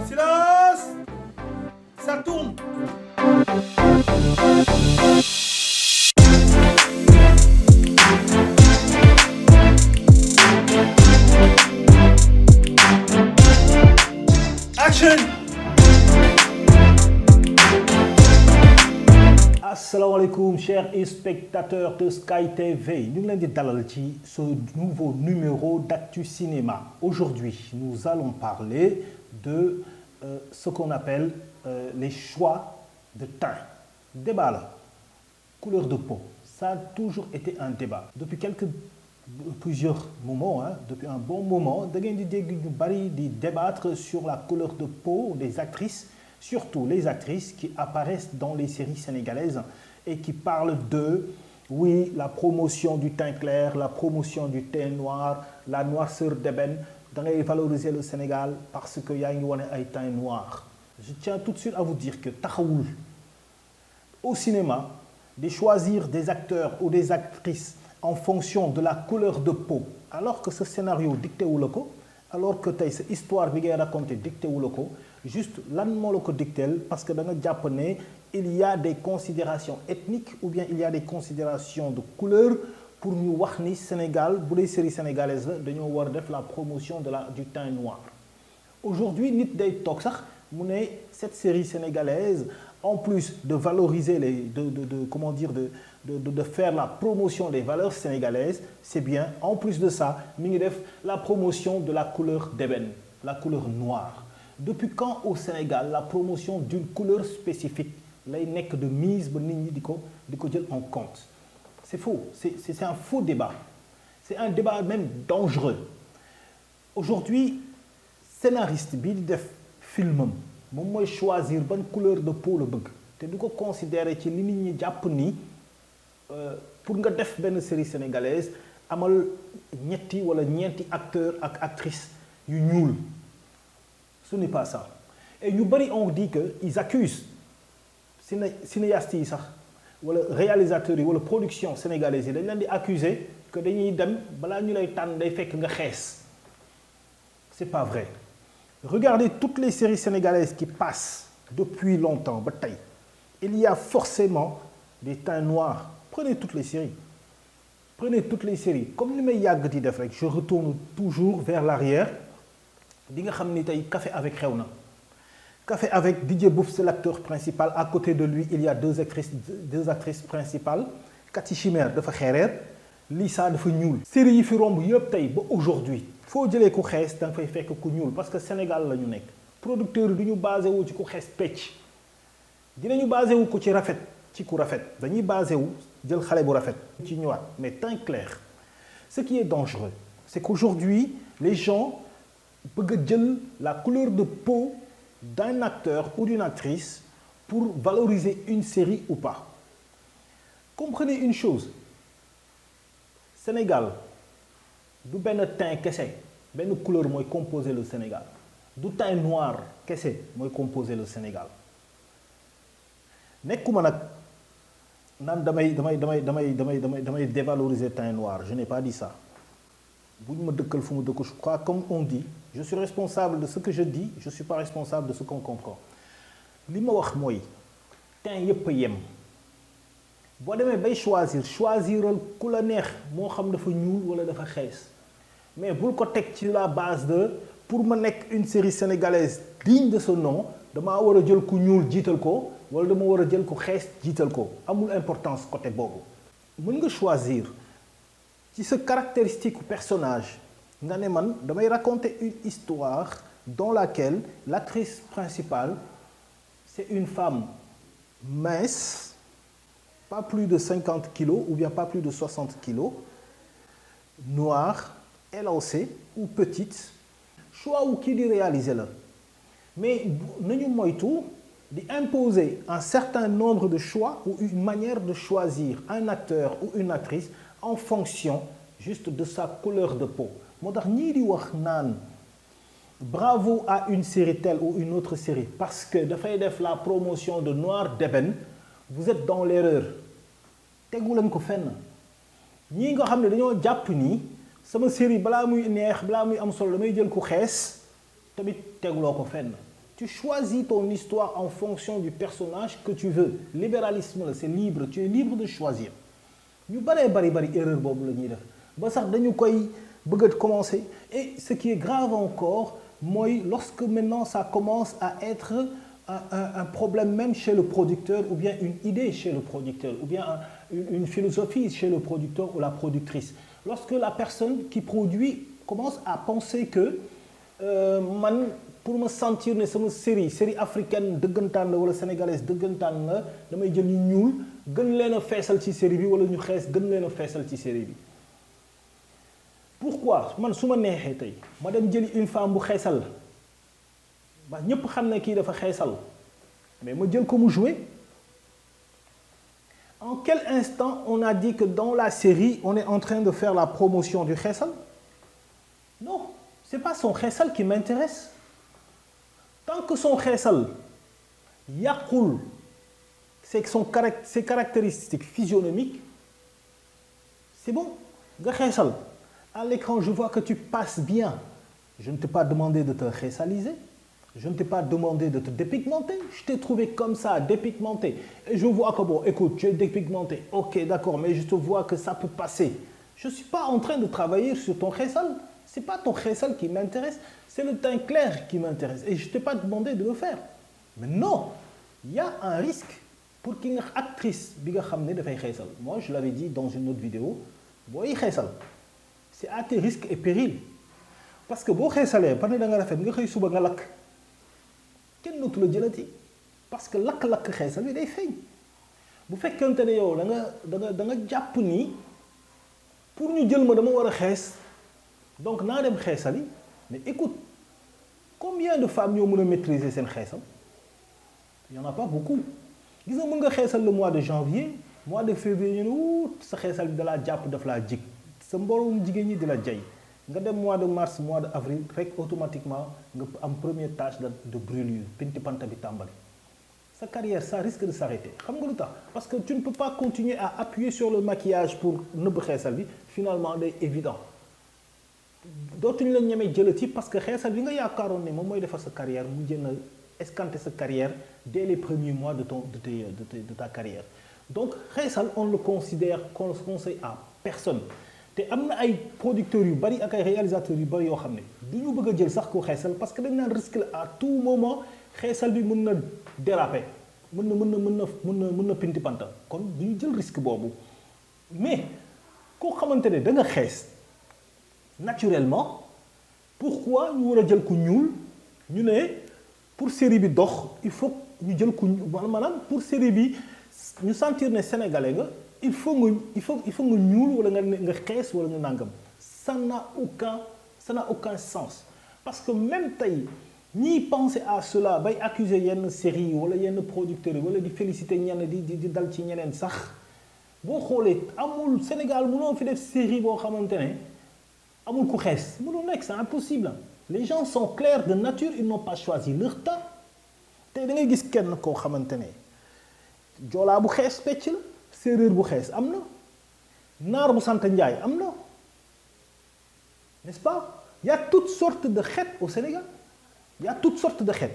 Silence! Ça tourne! Action! Assalamu alaikum chers spectateurs de Sky TV. Nous allons dalal ci ce nouveau numéro d'Actu Cinéma. Aujourd'hui, nous allons parler de ce qu'on appelle les choix de teint. Débat là, couleur de peau. Ça a toujours été un débat. Depuis plusieurs moments, depuis un bon moment, da ngeen di dégg ñu bari di débattre sur la couleur de peau des actrices, surtout les actrices qui apparaissent dans les séries sénégalaises et qui parlent de, oui, la promotion du teint clair, la promotion du teint noir, la noirceur d'ébène. Da ngay valoriser le Sénégal parce que yaa ngi wane ay teint noir. Je tiens tout de suite à vous dire que taxawul au cinéma de choisir des acteurs ou des actrices en fonction de la couleur de peau, alors que ce scénario dicté wu la ko, alors que tey sa histoire bi ngay raconté dicté wu la ko, juste lan moo la ko dicteel parce que da nga jàpp ne il y a des considérations ethniques ou bien il y a des considérations de couleur pour ñu wax ni Sénégal bu dee série sénégalaise la dañoo war a def la promotion du teint noir. Aujourd'hui nit day toog sax mu ne cette série sénégalaise, en plus de valoriser de faire la promotion des valeurs sénégalaises, c'est bien, en plus de ça, mi ngi def la promotion de la couleur d'ébène, la couleur noire. Depuis quand au Sénégal la promotion d'une couleur spécifique lay nekk de mise ba nit ñi di ko jël en compte? C'est faux, c'est un faux débat. C'est un débat même dangereux. Aujourd'hui, scénariste bi di def filmam moom mooy choisir ban couleur de peau la bëgg te du ko considérer ci li nit ñi jàpp ni pour nga def benn série sénégalaise amal ñetti wala ñeenti acteurs ak actrices yu ñuul. Ce n'est pas ça. Et ñu bari on dit que ils accusent cinéastes yi sax wala réalisateurs yi wala production sénégalaise yi dañ leen di accuser que dañuy dem balaa ñu lay tànn day fekk nga xees. C'est pas vrai. Regardez toutes les séries sénégalaises qui passent depuis longtemps ba tey. Il y a forcément des teints noirs. Prenez toutes les séries. Prenez toutes les séries. Comme li may yàgg di def rek, je retourne toujours vers l'arrière. Di nga xam ni tey Café avec xew na. Café avec Didier Bouf, c'est l'acteur principal. À côté de lui, il y a deux actrices principales. Cathy Chimère dafa xeereer. Lisa dafa ñuul. Série yi fi romb yëpp tey ba aujourd'hui. Foo jëlee ku xees da nga fay fekk ku ñuul parce que Sénégal la ñu nekk. Producteurs yi du ñu basé wu ci ku xees pecc. Dinañu basé wu ko ci rafet ci ku rafet. Dañuy basé wu jël xale bu rafet ci ñëwaat mais teint clair. Ce qui est dangereux, c'est qu'aujourd'hui les gens bëgg a jël la couleur de peau d'un acteur ou d'une actrice pour valoriser une série ou pas. Comprenez une chose. Sénégal du benn teint kese benn couleur mooy composer le Sénégal du teint noir kese mooy composer le Sénégal nekkuma nag naan damay dévaloriser teint noir. Je n'ai pas dit ça. bu ñu ma dëkkal fu mu dëkk, je crois comme on dit, je suis responsable de ce que je dis, je suis pas responsable de ce qu'on comprend. Li ma wax mooy teint yëpp a yem. Boo demee bay choisiral ku la neex moo xam dafa ñuul wala dafa xees mais bul ko teg ci la base de pour ma nekk une série sénégalaise digne de ce nom damaa war a jël ku ñuul jiital ko wala dama war a jël ku xees jiital ko. Amul importance côté boobu. Mën nga choisir ci sa caractéristique ou personnage nga ne man damay raconter une histoire dans laquelle l'actrice principale c'est une femme mince, pas plus de 50 kilos ou bien pas plus de 60 kilos, noire, élancée ou petite. Choix wu kii di réaliser la mais nañu moytu di imposer un certain nombre de choix ou une manière de choisir un acteur ou une actrice en fonction juste de sa couleur de peau. Moo tax ñii di wax naan bravo à une série telle ou une autre série parce que dafay def la promotion de Noir d'ébène. Vous êtes dans l'erreur. Tegu leen ko fenn. Ñii nga xam ne dañoo jàpp ni sama série balaa muy neex balaa muy am solo damay jël ku xees tamit tegloo ko fenn. Tu choisis ton histoire en fonction du personnage que tu veux. Libéralisme là, c'est libre, tu es libre de choisir. Ñu bari erreur boobu la ñuy def ba sax dañu koy bëgg a commencer et ce qui est grave encore mooy lorsque maintenant ça commence à être un problème même chez le producteur ou bien une idée chez le producteur ou bien une philosophie chez le producteur ou la productrice. Lorsque la personne qui produit commence à penser que man pour me sentir ne sama série africaine dëggantaan la wala sénégalaise dëggantaan la damay jël ñu ñuul gën leen a feesal ci série bi wala ñu xees gën leen a feesal ci série bi. Pourquoi man su ma neexee tey ma dem jëli une femme bu xeesal ba ñépp xam ne kii dafa xeesal mais ma jël ko mu jouer. En quel instant on a dit que dans la série on est en train de faire la promotion du xeesal? Non, c'est pas son xeesal qui m'intéresse. Tant que son xeesal yàqul ses caractéristiques physionomiques, c'est bon. Nga xeesal à l'écran je vois que tu passes bien. Je ne t'ai pas demandé de te xeesaliser. Je ne t'ai pas demandé de te dépigmenter. Je t'ai trouvé comme ça, dépigmenté. Et je vois que bon, écoute, tu es dépigmenté. Ok, d'accord, mais je te vois que ça peut passer. Je ne suis pas en train de travailler sur ton xeesal. C'est pas ton xeesal qui m'intéresse, c'est le teint clair qui m'intéresse. Et je ne t'ai pas demandé de le faire. Mais non, il y a un risque pour qu'une actrice bi nga xam ne dafay xeesal. Moi, je l'avais dit dans une autre vidéo, booy xeesal, c'est à tes risques et périls. Parce que boo xeesalee ba ne da nga rafet nga xëy suba nga lakk kenn dootu la jëlati parce que lakk-lakk xeesal bi day feeñ. Bu fekkente ne yow da nga jàpp ni pour ñu jël ma dama war a xees. Donc naa dem xeesali mais écoute combien de femmes ñoo mën a maîtriser seen xeesal? Il y en a pas beaucoup. Gis nga mën nga xeesal le mois de janvier mois de février ñu ne wut sa xeesal bi dalaa jàpp daf laa jig sa mboolum jigéen ñi di la jay nga dem mois de mars mois de avril rek automatiquement nga am première tache de brûlure pinti panta bi tàmbali. Sa carrière ça risque de s'arrêter. Xam nga lu tax? Parce que tu ne peux pas continuer à appuyer sur le maquillage pour nëbb xeesal bi finalement day évident. Dootuñu la ñemee jëlati parce que xeesal bi nga yaakaaroon ne moom mooy defar sa carrière mu jën a escanter sa carrière dès les premiers mois de ta carrière. Donc xeesal on le conseille à personne. Te am na ay producteurs yu bari ak ay réalisateurs yu bari yoo xam ne du ñu bëgg a jël sax ko xeesal parce que dañ naan risque la à tout moment xeesal bi mën na déraper mën na pinti panta kon du ñu jël risque boobu mais koo xamante ne da nga xees naturellement pourquoi ñu war a jël ku ñuul ñu ne pour série bi dox il faut ñu jël ku maanaam pour série bi ñu sentir ne sénégalais nga il faut nga ñuul wala nga xees wala nga nangam ça n'a aucun sens parce que même tey ñiy penser à cela bay accuser yenn série yi wala yenn producteurs yi wala di féliciter ñenn di dal ci ñeneen sax boo xoolee amul Sénégal mënoo fi def série boo xamante ne amul ku xees mënul nekk c'est impossible. Les gens sont clairs de nature ils n'ont pas choisi leur temps tey da ngay gis kenn koo xamante ne joolaa bu xees pecc la séeréer bu xees am na naar bu sant Njaay am na n'est-ce pas? Il y a toutes sortes de xeet au Sénégal il y a toutes sortes de xeet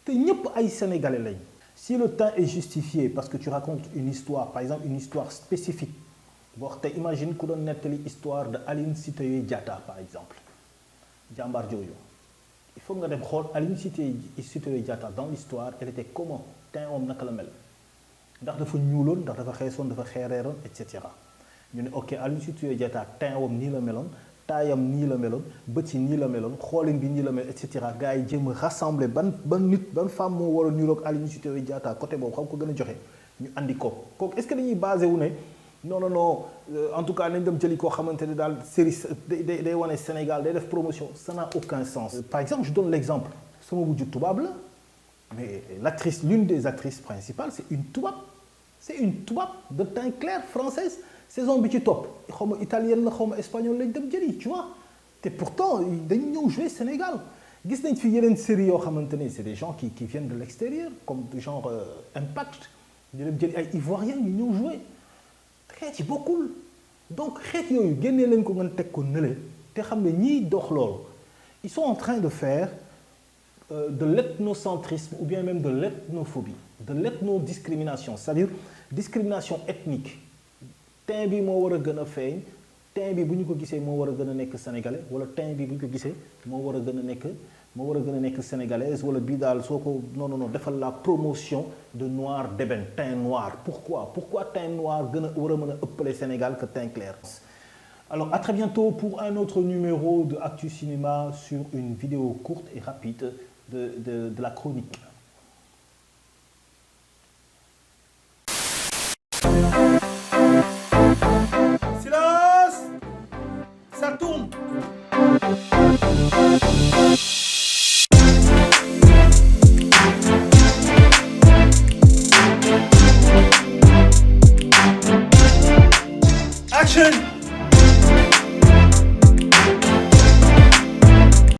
te ñëpp ay sénégalais lañ. Si le temps est justifié parce que tu racontes une histoire par exemple une histoire spécifique boo wax te imagine ku doon nettali histoire de Aline Sitoé Diatta par exemple jàmbaar jooju il faut nga dem xool Aline Sitoé Diatta dans l'histoire elle était comment teint om naka la mel ndax dafa ñuuloon ndax dafa xeesoon dafa xeereeroon et cetera ñu ne ok Aline Sitoé Diatta teint om nii la meloon taayam nii la meloon bët yi nii la meloon xoolin bi nii la mel et cetera gars yi jéem a rassembler ban femme moo war a niroog Aline Sitoé Diatta côté boobu xam ko gën a joxe ñu andi ko kooku est-ce que dañuy basé wu ne non en tout cas nañ dem jëli koo xamante ne daal série day wane Sénégal day def promotion ça n'a aucun sens. Par exemple je donne l'exemple sama wujju tubaab la mais l'une des actrices principales c'est une tubaab de teint clair française saison bi ci topp xaw ma italienne la xaw ma espagnole lañ dem jëli tu vois te pourtant dañu ñëw jouer Sénégal gis nañ fi yeneen série yoo xamante ne c'est des gens qui viennent de l'extérieur comme genre Impact ñu dem jëli ay ivoiriens ñu ñëw jouer xeet yi bokkul donc xeet yooyu génnee leen ko ngeen teg ko nële te xam ne ñiy dox loolu ils sont en train de faire de l'ethnocentrisme ou bien même de l'ethnophobie, de l'ethnodiscrimination, c'est-à-dire discrimination ethnique. Teint bi moo war a gën a feeñ teint bi bu ñu ko gisee moo war a gën a nekk sénégalais wala teint bi bu ñu ko gisee moo war a gën a nekk sénégalaise wala bii daal soo ko non defal la promotion de noir d'ébène teint noir. Pourquoi teint noir gën a war a mën a ëppale Sénégal que teint clair. Alors à très bientôt pour un autre numéro de Actu Cinéma sur une vidéo courte et rapide de la chronique.